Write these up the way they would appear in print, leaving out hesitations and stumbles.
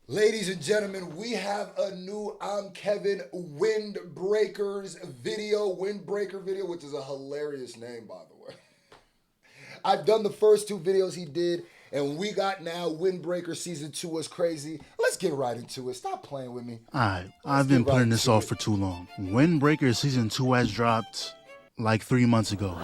Ladies and gentlemen, we have a new I'm Kevin Windbreaker video, which is a hilarious name, by the way. I've done the first two videos he did, and we got now Windbreaker Season 2 was crazy. Let's get right into it. Stop playing with me. Alright, I've been putting this off for too long. Windbreaker Season 2 has dropped like 3 months ago.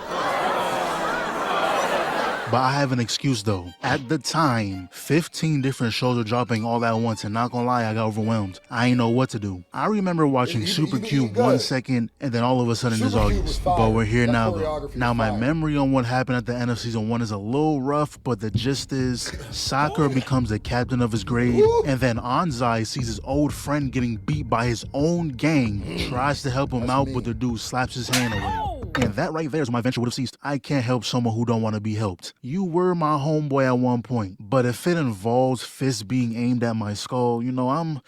But I have an excuse though. At the time, 15 different shows were dropping all at once, and not gonna lie, I got overwhelmed. I ain't know what to do. I remember watching Super Cube 1 second, and then all of a sudden it's August. But we're here now though. Now my memory on what happened at the end of Season 1 is a little rough, but the gist is, Sakura becomes the captain of his grade, and then Anzai sees his old friend getting beat by his own gang, tries to help him out, but the dude slaps his hand away. And that right there is my venture would have ceased. I can't help someone who don't want to be helped. You were my homeboy at one point, but if it involves fists being aimed at my skull, you know, I'm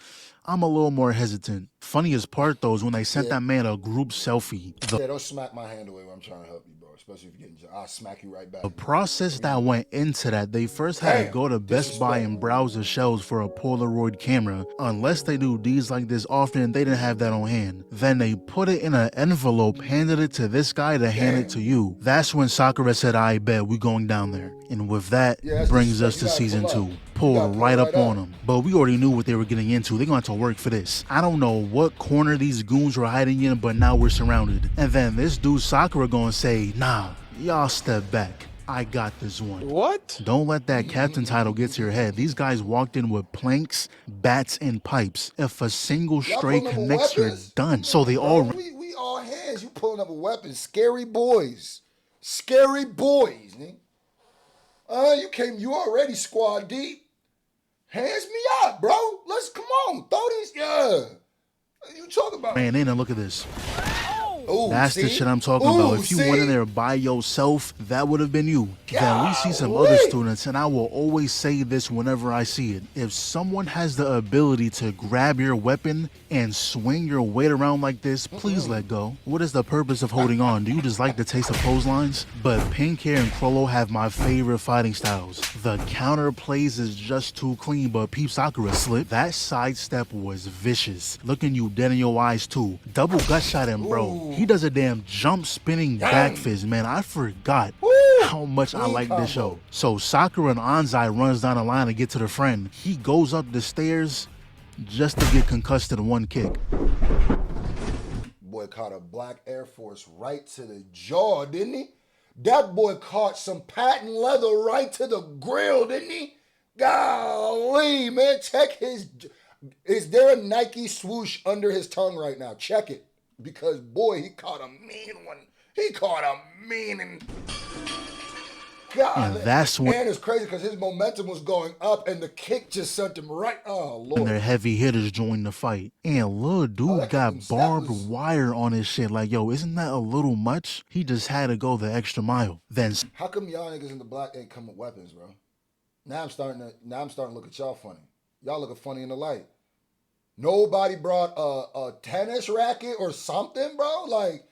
a little more hesitant. Funniest part though is when they sent that man a group selfie. Yeah, don't smack my hand away when I'm trying to help you, bro. Especially if you're getting, I'll smack you right back. The process that went into that, they first had to go to Best Buy and browse the shelves for a Polaroid camera. Unless they do deeds like this often, they didn't have that on hand. Then they put it in an envelope, handed it to this guy to hand it to you. That's when Sakura said, I bet we going down there. And with that, brings us to Season 2. Pulled right up on them. But we already knew what they were getting into. They're going to have to work for this. I don't know what corner these goons were hiding in, but now we're surrounded. And then this dude Sakura gonna say, nah, y'all step back. I got this one. What? Don't let that captain title get to your head. These guys walked in with planks, bats, and pipes. If a single stray connects, you're done. So they all... We all hands. You pulling up a weapon. Scary boys. Scary boys, nigga. You already squad deep. Hands me up, bro. Let's come on. Throw these. Yeah. What you talking about? Man, ain't look at this. Ooh, that's the shit I'm talking about. If you went in there by yourself, that would have been you. Then we see some other students, and I will always say this whenever I see it. If someone has the ability to grab your weapon and swing your weight around like this, please let go. What is the purpose of holding on? Do you just like the taste of clotheslines? But Pink Hair and Crollo have my favorite fighting styles. The counter plays is just too clean, but peep Sakura slip. That sidestep was vicious. Looking you dead in your eyes too. Double gut shot him, bro. He does a damn jump spinning back fist, man. I forgot how much I like this show. So Sakura and Anzai runs down the line to get to the friend. He goes up the stairs just to get concussed in one kick. Boy caught a black Air Force right to the jaw, didn't he? That boy caught some patent leather right to the grill, didn't he? Golly, man, check his... Is there a Nike swoosh under his tongue right now? Check it. Because, boy, he caught a mean one. He caught a mean one. God, and that's when... And it's crazy because his momentum was going up and the kick just sent him right... Oh, Lord. And their heavy hitters joined the fight. And little dude got barbed wire on his shit. Like, yo, isn't that a little much? He just had to go the extra mile. Then... How come y'all niggas in the black ain't come with weapons, bro? Now I'm starting to look at y'all funny. Y'all looking funny in the light. Nobody brought a tennis racket or something, bro? Like,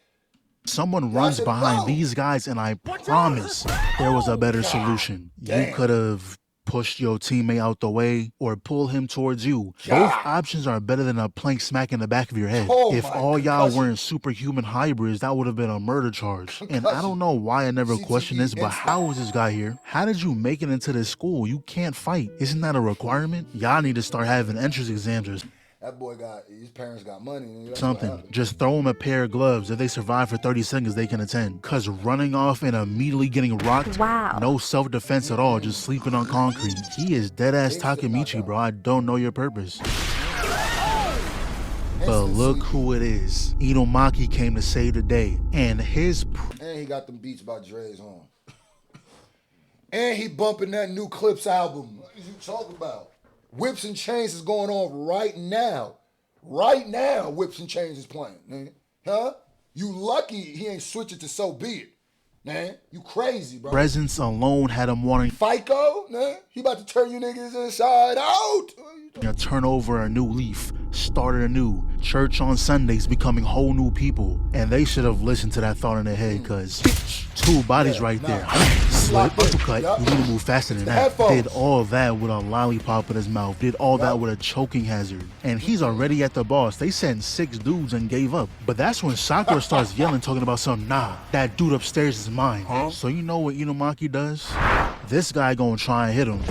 someone runs behind these guys, and I promise there was a better solution. You could have pushed your teammate out the way or pull him towards you. Both options are better than a plank smack in the back of your head. If all y'all weren't superhuman hybrids, that would have been a murder charge. And I don't know why I never questioned this, but how is this guy here? How did you make it into this school? You can't fight. Isn't that a requirement? Y'all need to start having entrance exams or that boy his parents got money. Something. Just throw him a pair of gloves. If they survive for 30 seconds, they can attend. Cause running off and immediately getting rocked, no self-defense at all, just sleeping on concrete. He is dead-ass Takemichi, bro. I don't know your purpose. But look who it is. Inomaki came to save the day. And he got them beats by Dre's on. And he bumping that new Clips album. What are you talking about? Whips and Chains is going on right now. Right now, Whips and Chains is playing, man. Huh? You lucky he ain't switch it to So Be It, man. You crazy, bro. Presence alone had him wanting FICO, man. He about to turn you niggas inside out. Turn over a new leaf. started anew, church on Sundays, becoming whole new people. And they should have listened to that thought in their head, cause 2 bodies right there. Slip, uppercut, you need to move faster than that. Did all that with a lollipop in his mouth, did all that with a choking hazard. And he's already at the boss. They sent 6 dudes and gave up. But that's when Sakura starts yelling, talking about some, nah, that dude upstairs is mine. So you know what Inumaki does? This guy gonna try and hit him.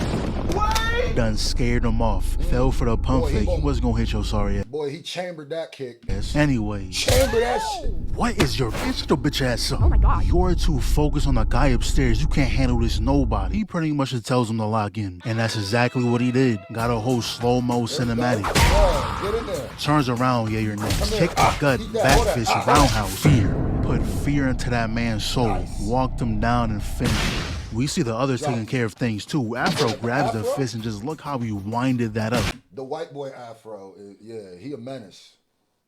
Done scared him off. Fell for the pump fake. He wasn't gonna hit your sorry ass. Boy, he chambered that kick. Yes. Anyway. Chamber that shit. What is your bitch ass up? Oh my God. You're too focused on the guy upstairs. You can't handle this nobody. He pretty much just tells him to lock in. And that's exactly what he did. Got a whole slow-mo cinematic. Get in there. Turns around, yeah, you're next. Kick the gut, back fist, roundhouse. Fear. Put fear into that man's soul. Walked him down and finished him. We see the others taking care of things too. Afro grabs the fist and just look how he winded that up. The white boy Afro, he a menace.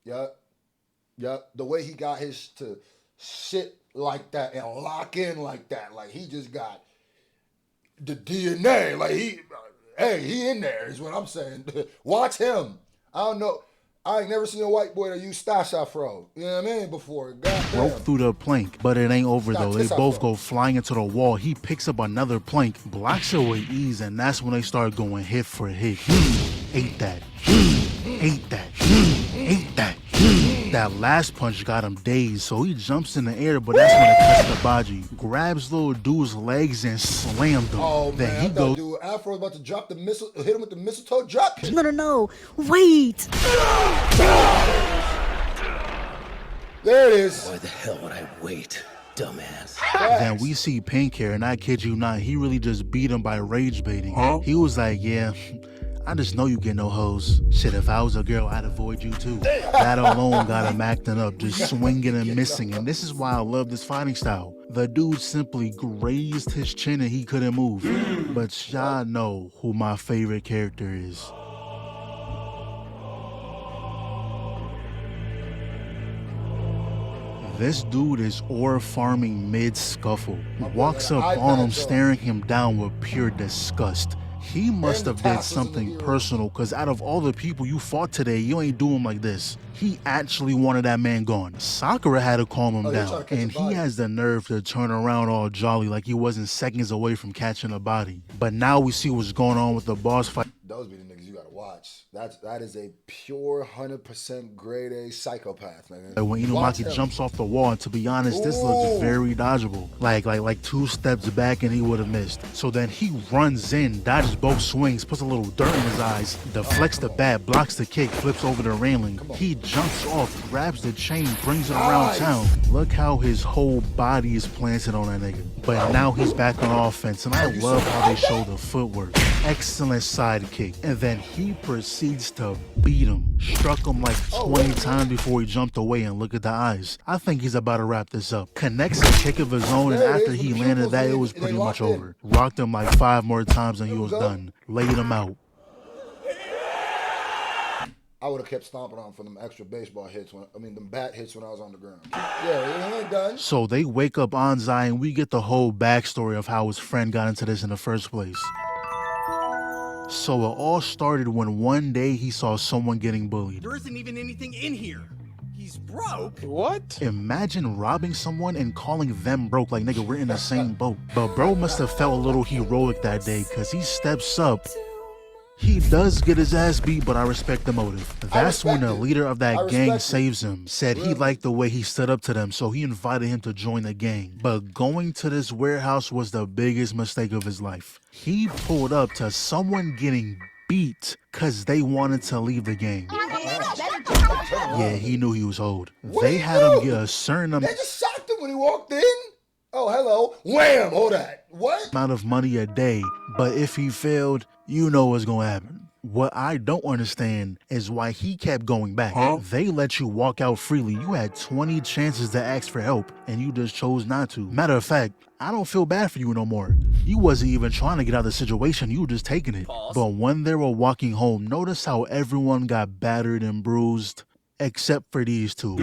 Yup. The way he got his to sit like that and lock in like that. Like he just got the DNA. Like he in there is what I'm saying. Watch him. I don't know. I ain't never seen a white boy that use stash afro. You know what I mean? Before. Goddamn. Broke through the plank, but it ain't over though. They both go flying into the wall. He picks up another plank, blocks it with ease, and that's when they start going hit for hit. Ate that. Ate that. Ate that. That last punch got him dazed, so he jumps in the air, but that's when it cuts the baji. Grabs little dude's legs and slammed him. Oh then man, he goes. Dude, Afro was about to drop the missile, hit him with the mistletoe drop kick. No. Wait. There it is. Why the hell would I wait, dumbass? Then we see Pink Hair, and I kid you not, he really just beat him by rage baiting. He was like, yeah, I just know you get no hoes. Shit, if I was a girl, I'd avoid you too. That alone got him acting up, just swinging and missing. And this is why I love this fighting style. The dude simply grazed his chin and he couldn't move. But y'all know who my favorite character is. This dude is ore farming mid-scuffle. Walks up on him, staring him down with pure disgust. He must have did something personal, because out of all the people you fought today, you ain't do him like this. He actually wanted that man gone. Sakura had to calm him down, and he has the nerve to turn around all jolly like he wasn't seconds away from catching a body. But now we see what's going on with the boss fight. Those be the niggas you gotta watch. That is a pure 100% grade A psychopath, man. When Inumaki jumps off the wall, and to be honest, this looks very dodgeable. Like 2 steps back and he would have missed. So then he runs in, dodges both swings, puts a little dirt in his eyes, deflects the bat, blocks the kick, flips over the railing. He jumps off, grabs the chain, brings it around town. Look how his whole body is planted on that nigga. But now he's back on offense, and I love how they show the footwork. Excellent side kick. And then he proceeds to beat him. Struck him like 20 times before he jumped away, and look at the eyes. I think he's about to wrap this up. Connects a kick of his own, and after he landed that, it was pretty much over. Rocked him like 5 more times and he was done. Laid him out. I would have kept stomping on for them extra baseball hits them bat hits when I was on the ground. Yeah, it ain't done. So they wake up Anzai, and we get the whole backstory of how his friend got into this in the first place. So it all started when one day he saw someone getting bullied. There isn't even anything in here. He's broke. What? Imagine robbing someone and calling them broke, like nigga, we're in the same boat. But bro must have felt a little heroic that day, because he steps up. He does get his ass beat, but I respect the motive. That's when the leader of that gang saves him. Said he liked the way he stood up to them, so he invited him to join the gang. But going to this warehouse was the biggest mistake of his life. He pulled up to someone getting beat because they wanted to leave the gang. Yeah, he knew he was old. They had him get a certain amount. They just shocked him when he walked in. Oh, hello. Wham! Hold that. What? Amount of money a day, but if he failed, you know what's gonna happen. What I don't understand is why he kept going back. They let you walk out freely. You had 20 chances to ask for help, and you just chose not to. Matter of fact, I don't feel bad for you no more. You wasn't even trying to get out of the situation, you were just taking it. But when they were walking home, notice how everyone got battered and bruised. except for these two.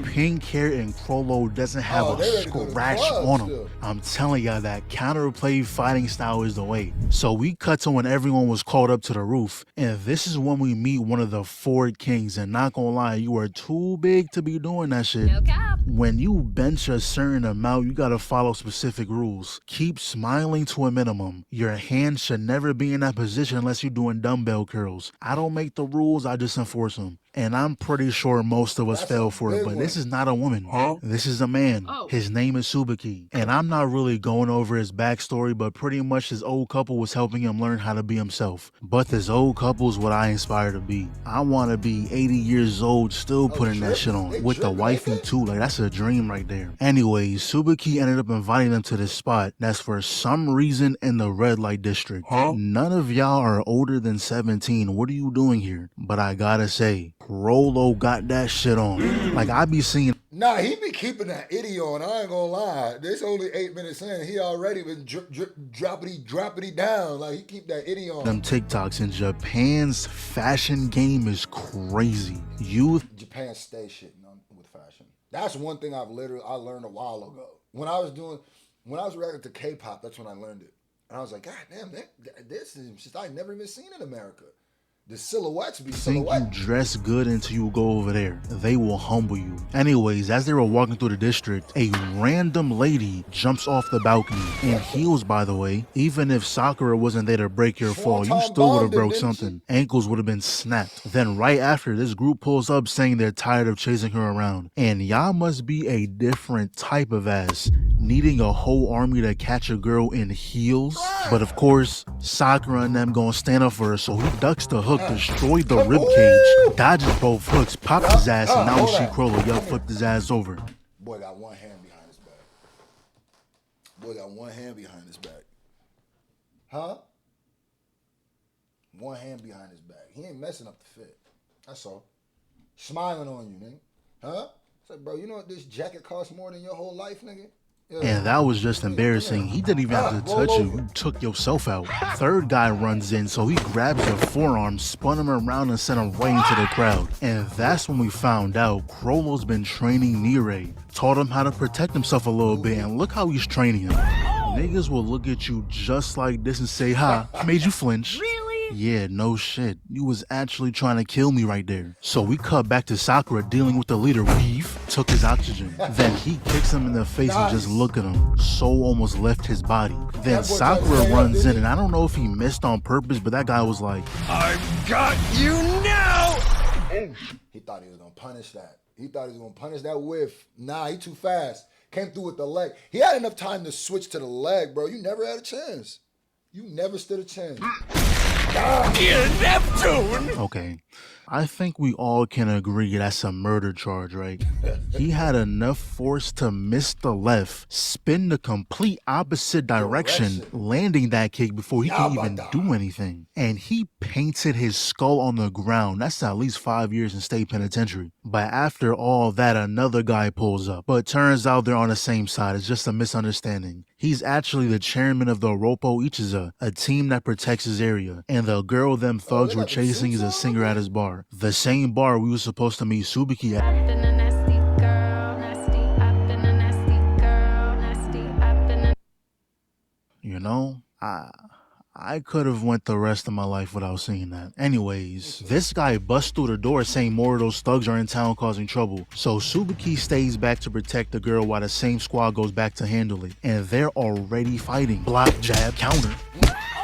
Pink hair and Crollo doesn't have a they ready to go to scratch clubs on him. still. I'm telling y'all that counterplay fighting style is the way. So we cut to when everyone was called up to the roof, and this is when we meet one of the 4 kings, and not gonna lie, you are too big to be doing that shit. No cap. When you bench a certain amount, you gotta follow specific rules. Keep smiling to a minimum. Your hand should never be in that position unless you're doing dumbbell curls. I don't make the rules, I just enforce them. And I'm pretty sure most of us That's fell a for it, big but one. this is not a woman. This is a man. His name is Subaki. And I'm not really going over his backstory, but pretty much his old couple was helping him learn how to be himself. But this old couple is what I aspire to be. I want to be 80 years old still putting that shit on. They With the dripping, wifey ain't they? too, like that's a dream right there. Anyways, Subaki ended up inviting them to this spot that's for some reason in the red light district. None of y'all are older than 17. What are you doing here? But I gotta say, Rolo got that shit on. Like I be seeing Nah, he be keeping that idiot on. I ain't gonna lie. This only 8 minutes in. He already been droppity down. Like he keep that idiot on. them TikToks, and Japan's fashion game is crazy. Youth Japan stay shitting on with fashion. That's one thing I learned a while ago. When I was reacting to K-pop, that's when I learned it. And I was like, God damn, this is shit I never even seen in America. The silhouettes be think you silhouette. dress good until you go over there. They will humble you. Anyways, as they were walking through the district, a random lady jumps off the balcony in heels, by the way. Even if Sakura wasn't there to break your fall, you Swanton still would have bombed broke him, didn't something. Ankles would have been snapped. Then right after, this group pulls up saying they're tired of chasing her around. And y'all must be a different type of ass, needing a whole army to catch a girl in heels. But of course, Sakura and them gonna stand up for her, so he ducks the hook, destroyed the ribcage, dodges both hooks, popped his ass, and now she Crollo, y'all flipped his ass over. Boy got one hand behind his back. Boy got one hand behind his back. Huh? One hand behind his back. He ain't messing up the fit. That's all. Smiling on you, nigga. Huh? It's like, bro, you know what this jacket costs more than your whole life, nigga? Yeah. And that was just embarrassing. He didn't even have to touch you. You took yourself out. Third guy runs in, so he grabs your forearm, spun him around, and sent him right into the crowd. And that's when we found out Crollo's been training Nire. Taught him how to protect himself a little bit, and look how he's training him. Niggas will look at you just like this and say, ha, made you flinch. Really? Yeah, no shit. You was actually trying to kill me right there. So we cut back to Sakura dealing with the leader. Beef took his oxygen. Then he kicks him in the face and just look at him. Soul almost left his body. Then Sakura runs in, and I don't know if he missed on purpose, but that guy was like, I've got you now! He thought he was gonna punish that. He thought he was gonna punish that whiff. Nah, he too fast. Came through with the leg. He had enough time to switch to the leg, bro. You never had a chance. You never stood a chance. Neptune! okay. I think we all can agree that's a murder charge, right? He had enough force to miss the left, spin the complete opposite direction, landing that kick before he could even do anything. And he painted his skull on the ground. That's at least 5 years in state penitentiary. But after all that, another guy pulls up. But turns out they're on the same side. It's just a misunderstanding. He's actually the chairman of the Roppo Ichiza, a team that protects his area. And the girl them thugs were chasing is a singer at his bar. The same bar we were supposed to meet Subaki at. You know, I could have went the rest of my life without seeing that. Anyways, this guy busts through the door saying more of those thugs are in town causing trouble. So Subaki stays back to protect the girl while the same squad goes back to handle it. And they're already fighting. Block, jab, counter.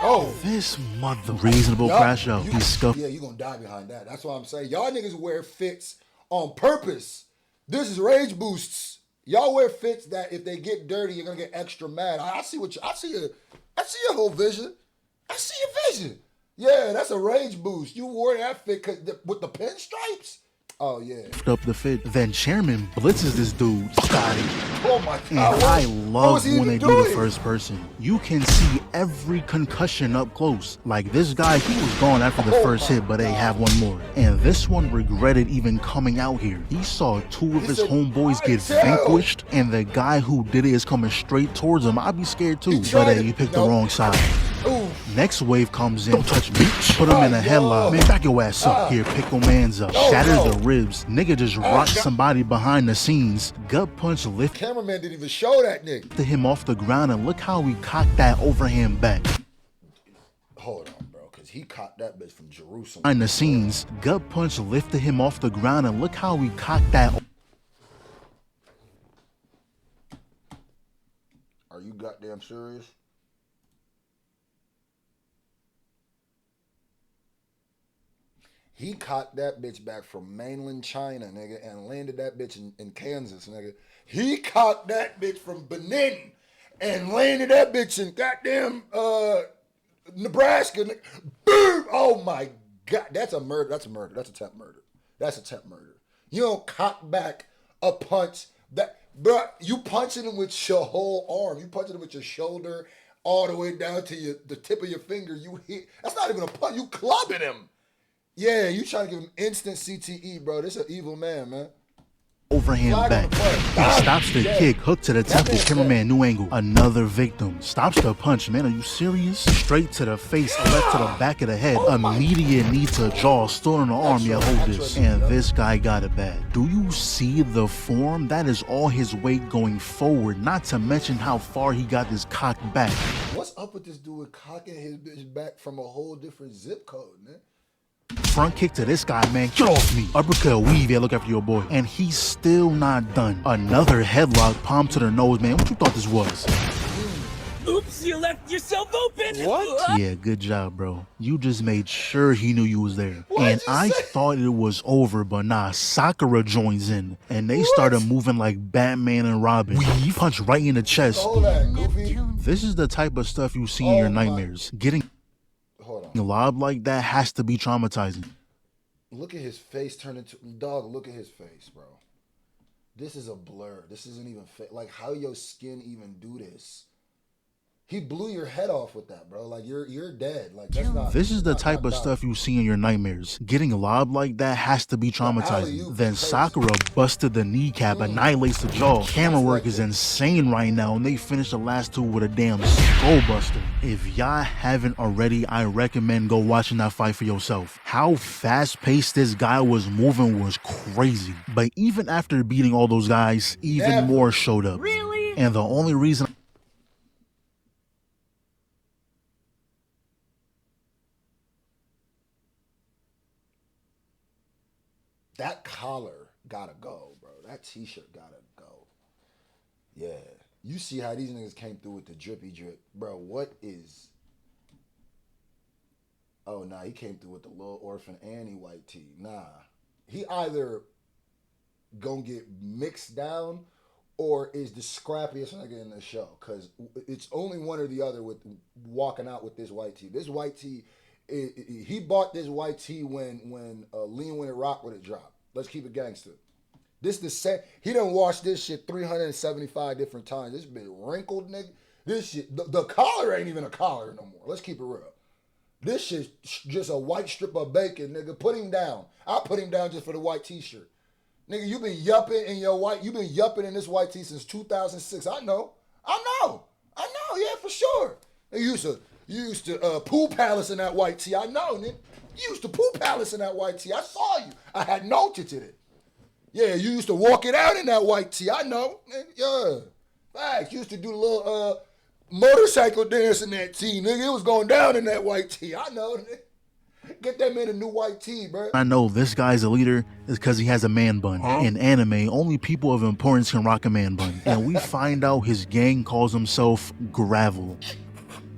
Oh, This mother reasonable crash out. He's scuffed. Yeah, you gonna die behind that. That's what I'm saying. Y'all niggas wear fits on purpose. This is rage boosts. Y'all wear fits that if they get dirty, you're gonna get extra mad. I see your whole vision. I see your vision. Yeah, that's a rage boost. You wore that fit with the pinstripes. Oh yeah. Up the fit. Then Chairman blitzes this dude. Scotty. Oh my And God. I What love was he when they even do the doing? first person. You can see every concussion up close. Like this guy, he was gone after the first hit, but they have one more. And this one regretted even coming out here. He saw two of his said, homeboys get "Tell." vanquished, and the guy who did it is coming straight towards him. I'd be scared too, He but tried hey, to- you picked Nope. the wrong side. Oof. Next wave comes in, don't touch me, put him in a headlock. Man, back your ass up. Here, pick your mans up, shatter the ribs. Nigga just rocked somebody behind the scenes. Gut punch lift. Cameraman didn't even show that nigga. Him off the ground, and look how he cocked that overhand back. Hold on, bro, because he caught that bitch from Jerusalem. Behind the scenes, gut punch lifted him off the ground, and look how he cocked that. Are you goddamn serious? He caught that bitch back from mainland China, nigga, and landed that bitch in Kansas, nigga. He caught that bitch from Benin and landed that bitch in goddamn Nebraska. Nigga. Boom! Oh my God, that's a murder. That's a murder. That's attempt murder. That's attempt murder. You don't cock back a punch that, bro. You punching him with your whole arm. You punching him with your shoulder all the way down to the tip of your finger. You hit. That's not even a punch. You clubbing him. Yeah, you trying to give him instant CTE, bro. This is an evil man. Overhand back. He stops the kick, hook to the temple. Cameraman, new angle. Another victim. Stops the punch, man. Are you serious? Straight to the face, left to the back of the head. Immediate knee to jaw. Still in the arm, yeah, hold this. And this guy got it bad. Do you see the form? That is all his weight going forward. Not to mention how far he got this cocked back. What's up with this dude cocking his bitch back from a whole different zip code, man? Front kick to this guy, man. Get off me. Uppercut, weave, yeah, look after your boy. And he's still not done. Another headlock, palm to the nose, man. What you thought this was? Oops, you left yourself open! What? Yeah, good job, bro. You just made sure he knew you was there. And I thought it was over, but nah, Sakura joins in. And they started moving like Batman and Robin. We punch right in the chest. Hold that, Goofy. This is the type of stuff you see in your nightmares. Getting lobbed like that has to be traumatizing. Look at his face turn into dog. Look at his face, bro. This is a blur. This isn't even like how your skin even do this. He blew your head off with that, bro. Like you're dead. Like that's not. This is the type of stuff you see in your nightmares. Getting lobbed like that has to be traumatizing. Then Sakura busted the kneecap, annihilates the jaw. Camera work is insane right now, and they finished the last two with a damn skull buster. If y'all haven't already, I recommend go watching that fight for yourself. How fast-paced this guy was moving was crazy. But even after beating all those guys, even more showed up. Really? And the only reason that collar gotta go, bro. That t-shirt gotta go. Yeah. You see how these niggas came through with the drippy drip. Bro, what is... Oh, nah, he came through with the little orphan Annie white tee. Nah. He either gonna get mixed down or is the scrappiest nigga in the show. Because it's only one or the other with walking out with this white tee. This white tee... he bought this white tee when Lean When It Rock When It dropped. Let's keep it gangster. This the same. He done washed this shit 375 different times. This been wrinkled, nigga. This shit, the collar ain't even a collar no more. Let's keep it real. This shit's just a white strip of bacon, nigga. Put him down. I'll put him down just for the white t-shirt. Nigga, you been yupping in your white, you been yupping in this white tee since 2006. I know, yeah, for sure. You used to pool palace in that white tee. I know, nigga. You used to pool palace in that white tee. I saw you. I had noted it. Yeah, you used to walk it out in that white tee. I know, nigga. Yeah. Facts. You used to do the little motorcycle dance in that tee, nigga. It was going down in that white tee. I know, nigga. Get that man a new white tee, bro. I know this guy's a leader is because he has a man bun. In anime, only people of importance can rock a man bun. And we find out his gang calls himself Gravel.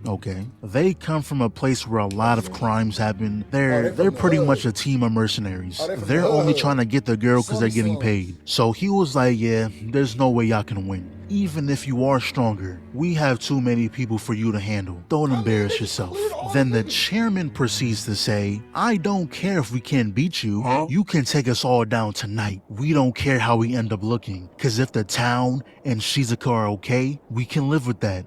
Okay. They come from a place where a lot of crimes happen. They're pretty much a team of mercenaries. They're only trying to get the girl because they're getting paid. So he was like, yeah, there's no way y'all can win. Even if you are stronger, we have too many people for you to handle. Don't embarrass yourself. Then the chairman proceeds to say, I don't care if we can't beat you. You can take us all down tonight. We don't care how we end up looking. Because if the town and Shizuka are okay, we can live with that.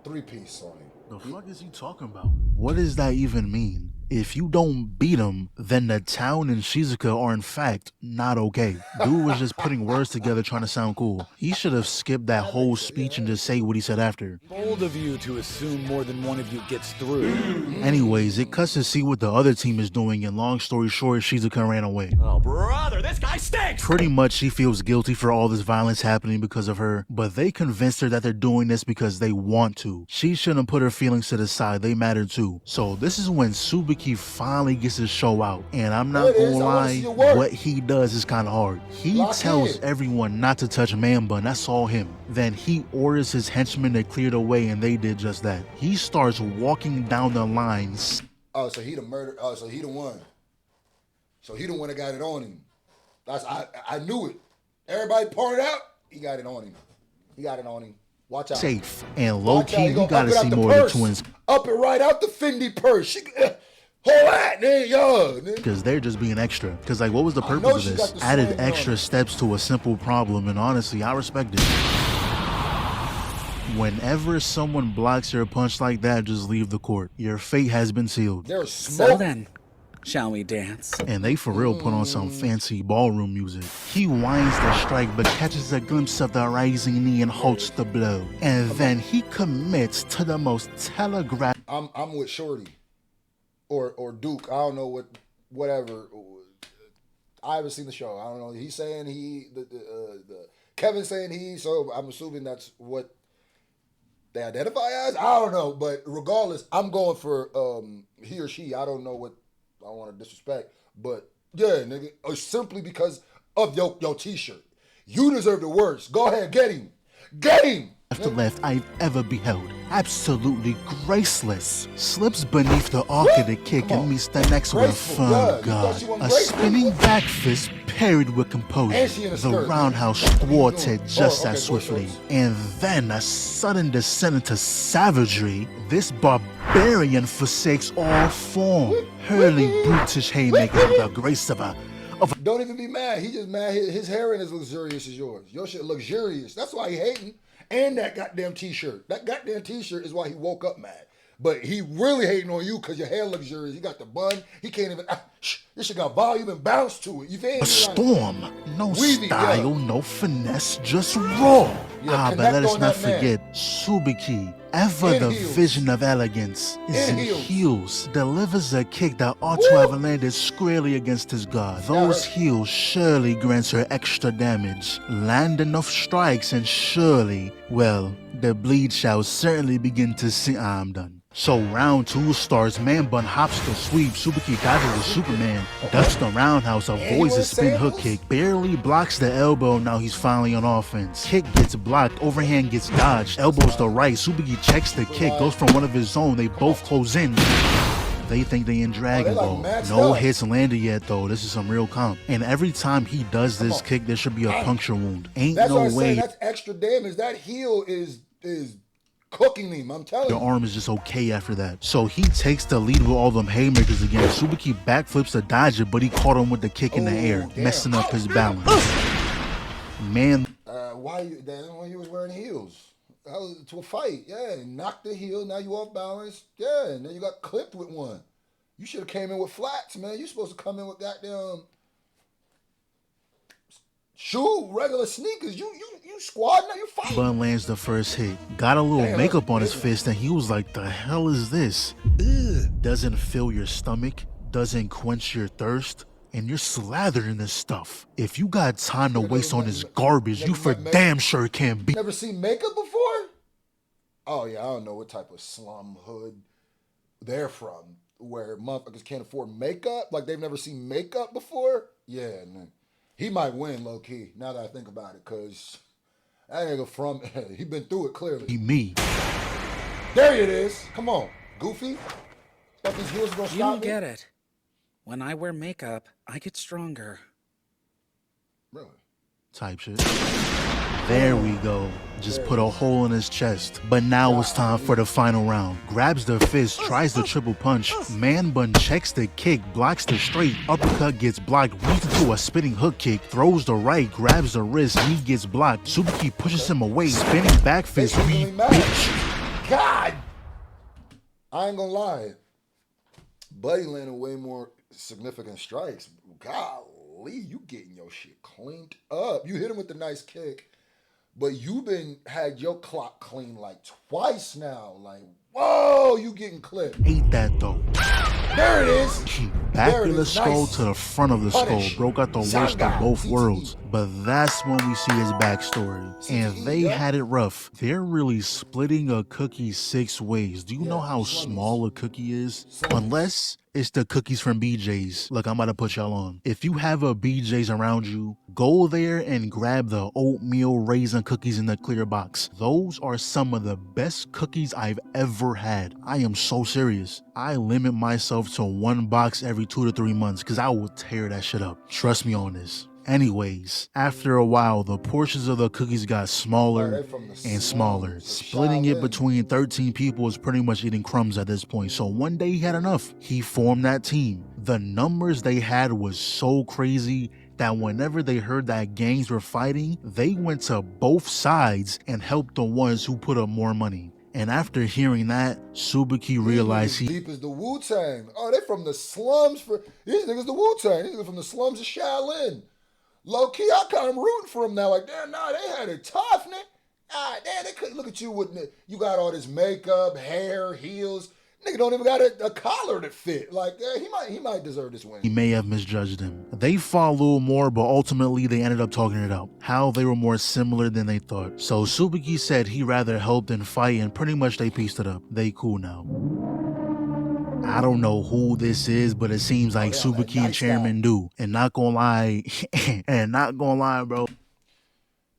Three-piece on him. The fuck is he talking about? What does that even mean? If you don't beat him, then the town and Shizuka are in fact not okay. Dude was just putting words together trying to sound cool. He should have skipped that whole speech and just say what he said after. Bold of you to assume more than one of you gets through. Anyways, it cuts to see what the other team is doing, and long story short, Shizuka ran away. Oh, brother, this guy stinks! Pretty much she feels guilty for all this violence happening because of her, but they convinced her that they're doing this because they want to. She shouldn't put her feelings to the side, they matter too. So this is when Subaki finally gets his show out, and I'm not gonna lie, what he does is kind of hard. He tells everyone not to touch Man Bun, that's all him. Then he orders his henchmen to clear the way, and they did just that. He starts walking down the lines. Oh, so he the murder. Oh, so he the one. So he the one that got it on him. I knew it. Everybody pointed out. He got it on him. He got it on him. Watch out. Safe and low key. You gotta see more of the twins. Up it right out the Fendi purse. Hold that, nigga, yo. Because they're just being extra. Because like, what was the purpose of this? Added extra steps to a simple problem, and honestly, I respect it. Whenever someone blocks your punch like that, just leave the court. Your fate has been sealed. There's smoke. So then, shall we dance? And they for real put on some fancy ballroom music. He winds the strike but catches a glimpse of the rising knee and halts the blow. And then he commits to the most telegraphed. I'm with Shorty. Or Duke. I don't know whatever. I haven't seen the show. I don't know. He's saying Kevin's saying he, so I'm assuming that's what they identify as. I don't know, but regardless, I'm going for he or she. I don't know what I want to disrespect, but yeah, nigga, simply because of your t-shirt. You deserve the worst. Go ahead, get him. Get him! Left I've ever beheld. Absolutely graceless. Slips beneath the arc of the kick and meets the next with a firm guard. A spinning back fist parried with composure. The roundhouse thwarted just as swiftly. And then a sudden descent into savagery. This barbarian forsakes all form. Hurley brutish haymaker with the grace of a... Don't even be mad. He just mad his hair ain't as luxurious as yours. Your shit luxurious. That's why he hating. And that goddamn t-shirt. That goddamn t-shirt is why he woke up mad. But he really hating on you because your hair luxurious. You got the bun. He can't even... this shit got volume and bounce to it. You feel me? A storm. No style, no finesse, just raw. But let us not forget Subaki. Ever the vision of elegance is in heels. Delivers a kick that ought to have landed squarely against his guard. Those heels surely grants her extra damage. Land enough strikes and surely, well, the bleed shall certainly begin to see. I'm done. So round 2 starts. Man Bun hops the sweep. Subaki dodges the Superman. Ducks the roundhouse. Avoids a spin hook kick. Barely blocks the elbow. Now he's finally on offense. Kick gets blocked. Overhand gets dodged. Elbows the right. Subaki checks the kick. Goes from one of his own. They both close in. They think they in Dragon Ball. No hits landed yet though. This is some real comp. And every time he does this kick, there should be a puncture wound. Ain't no way. That's extra damage. That heel is cooking him, I'm telling you. Your arm is just okay after that. So he takes the lead with all them haymakers again. Subaki backflips to dodge it, but he caught him with the kick in the air, messing up his balance. Man. Why you was wearing heels? That was to a fight. Yeah, knocked the heel, now you off balance. Yeah, and then you got clipped with one. You should have came in with flats, man. You supposed to come in with goddamn regular sneakers. You squad now, you fighting. Bun lands the first hit. Got a little makeup on his fist and he was like, the hell is this? Ugh. Doesn't fill your stomach, doesn't quench your thirst, and you're slathered in this stuff. If you got time to waste on this garbage, you for damn sure can't be. Never seen makeup before? Oh yeah, I don't know what type of slum hood they're from, where motherfuckers can't afford makeup. Like they've never seen makeup before. Yeah, man. He might win low key. Now that I think about it, cause that nigga he been through it clearly. Me. There it is. Come on, Goofy. These heels gonna stop You don't me? get it. When I wear makeup, I get stronger. Really? Type shit. There we go. Just put a hole in his chest. But now it's time for the final round. Grabs the fist, tries the triple punch. Man Bun checks the kick, blocks the straight. Uppercut gets blocked, weaves into a spinning hook kick. Throws the right, grabs the wrist, knee gets blocked. Subaki pushes him away, spinning back fist. Really bitch. God! I ain't gonna lie. Buddy landing way more significant strikes. Golly, you getting your shit cleaned up. You hit him with the nice kick, but you had your clock clean like twice now. Like, whoa, you getting clipped. Ate that though. There it is. Back There it of the is. skull Nice. to the front of the Punish. skull. Broke out the worst Zaga. of both TTE. worlds. But that's when we see his backstory. And TTE, they yeah. had it rough. They're really splitting a cookie 6 ways. Do you know how slummies. small a cookie is? Slummies. Unless it's the cookies from BJ's. Look, I'm about to put y'all on. If you have a BJ's around you, go there and grab the oatmeal raisin cookies in the clear box. Those are some of the best cookies I've ever had. I am so serious. I limit myself to 1 box every 2 to 3 months because I will tear that shit up. Trust me on this. Anyways, after a while, the portions of the cookies got smaller They're from the and smaller. slums of Splitting it Shaolin. between 13 people is pretty much eating crumbs at this point. So one day he had enough. He formed that team. The numbers they had was so crazy that whenever they heard that gangs were fighting, they went to both sides and helped the ones who put up more money. And after hearing that, Subaki realized These niggas deep as the Wu-Tang. Oh, they from the slums. These niggas the Wu-Tang. These niggas from the slums of Shaolin. Low-key, I kind of rooting for them now. Like, damn, nah, they had it tough, nigga. Ah, damn, they couldn't look at you with, you got all this makeup, hair, heels. Nigga don't even got a collar to fit. Like, he might deserve this win. he may have misjudged him. They fought a little more, but ultimately they ended up talking it out. How they were more similar than they thought. So Subaki said he'd rather help than fight, and pretty much they pieced it up. They cool now. I don't know who this is, but it seems like yeah, Subaki nice and Chairman guy. do. And not gonna lie, bro.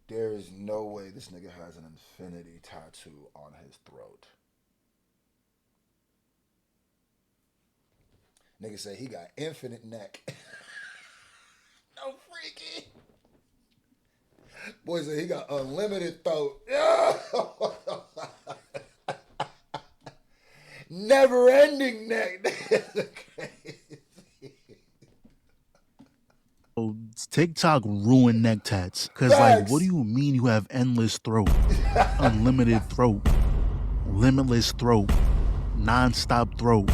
There is no way this nigga has an infinity tattoo on his throat. Nigga say he got infinite neck. No freaky. Boy say he got unlimited throat. Never ending neck. TikTok ruined neck tats. Cause like, what do you mean you have endless throat, unlimited throat, limitless throat, non-stop throat,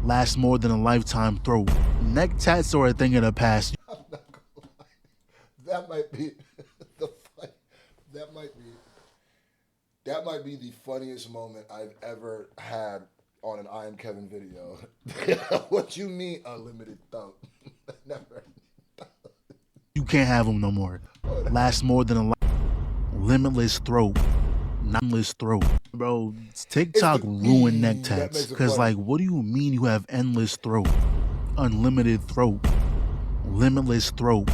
last more than a lifetime throat? Neck tats are a thing of the past. I'm not gonna lie. That might be the fun. That might be the funniest moment I've ever had on an I Am Kevin video. What you mean unlimited throat? Never. You can't have them no more. Last more than a limitless throat, non-less throat. Bro, TikTok ruined neck tats. Cause like, what do you mean you have endless throat, unlimited throat, limitless throat,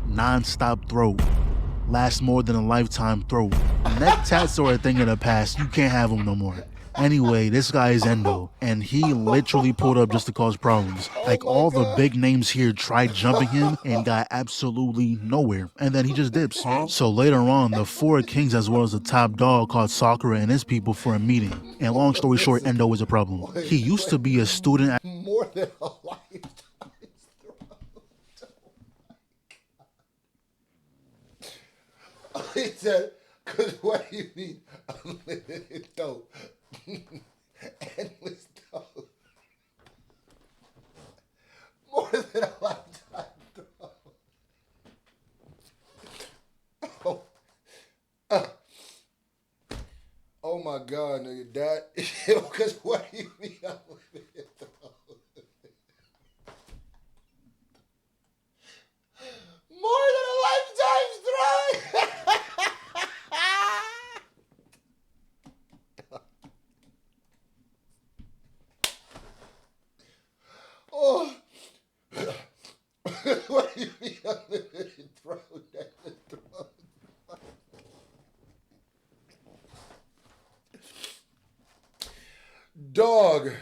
non-stop throat, last more than a lifetime throat? Neck tats are a thing of the past. You can't have them no more. Anyway, this guy is Endo, and he literally pulled up just to cause problems. Like, all the big names here tried jumping him and got absolutely nowhere, and then he just dips. So later on, the 4 kings as well as the top dog called Sakura and his people for a meeting. And long story short, Endo was a problem. He used to be a student at More than a lifetime's throat. He said, because what do you mean unlimited throat? Endless throat. More than a lifetime throat. Oh my God, nigga, that, because what do you mean unlimited throat? More than a lifetime's throat. Oh. What do you mean unlimited throat? Dog,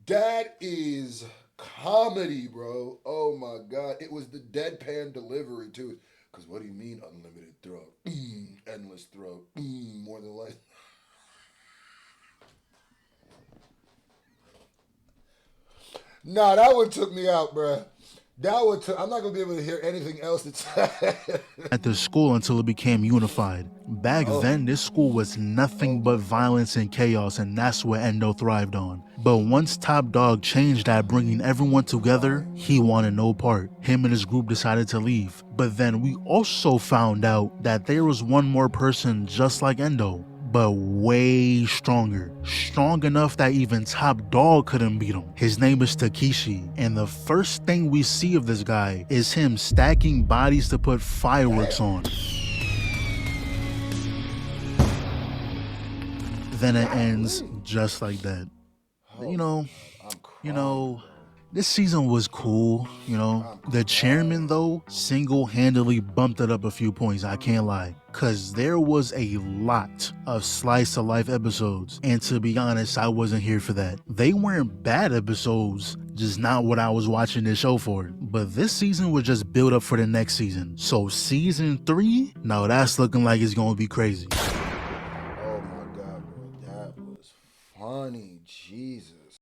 that is comedy, bro. Oh my God. It was the deadpan delivery too. Because what do you mean unlimited throat? Endless throat. More than life. Nah, that one took me out, bro. I'm not going to be able to hear anything else that's at the school until it became unified. Back then, this school was nothing but violence and chaos, and that's what Endo thrived on. But once Top Dog changed that, bringing everyone together, he wanted no part. Him and his group decided to leave. But then we also found out that there was one more person just like Endo, but way stronger. Strong enough that even Top Dog couldn't beat him. His name is Takeshi, and the first thing we see of this guy is him stacking bodies to put fireworks on. Then it ends just like that. You know, this season was cool, The chairman, though, single-handedly bumped it up a few points, I can't lie. Cause there was a lot of slice-of-life episodes, and to be honest, I wasn't here for that. They weren't bad episodes, just not what I was watching this show for. But this season was just built up for the next season. So season 3, now that's looking like it's gonna be crazy. Oh my God, bro, that was funny, Jesus.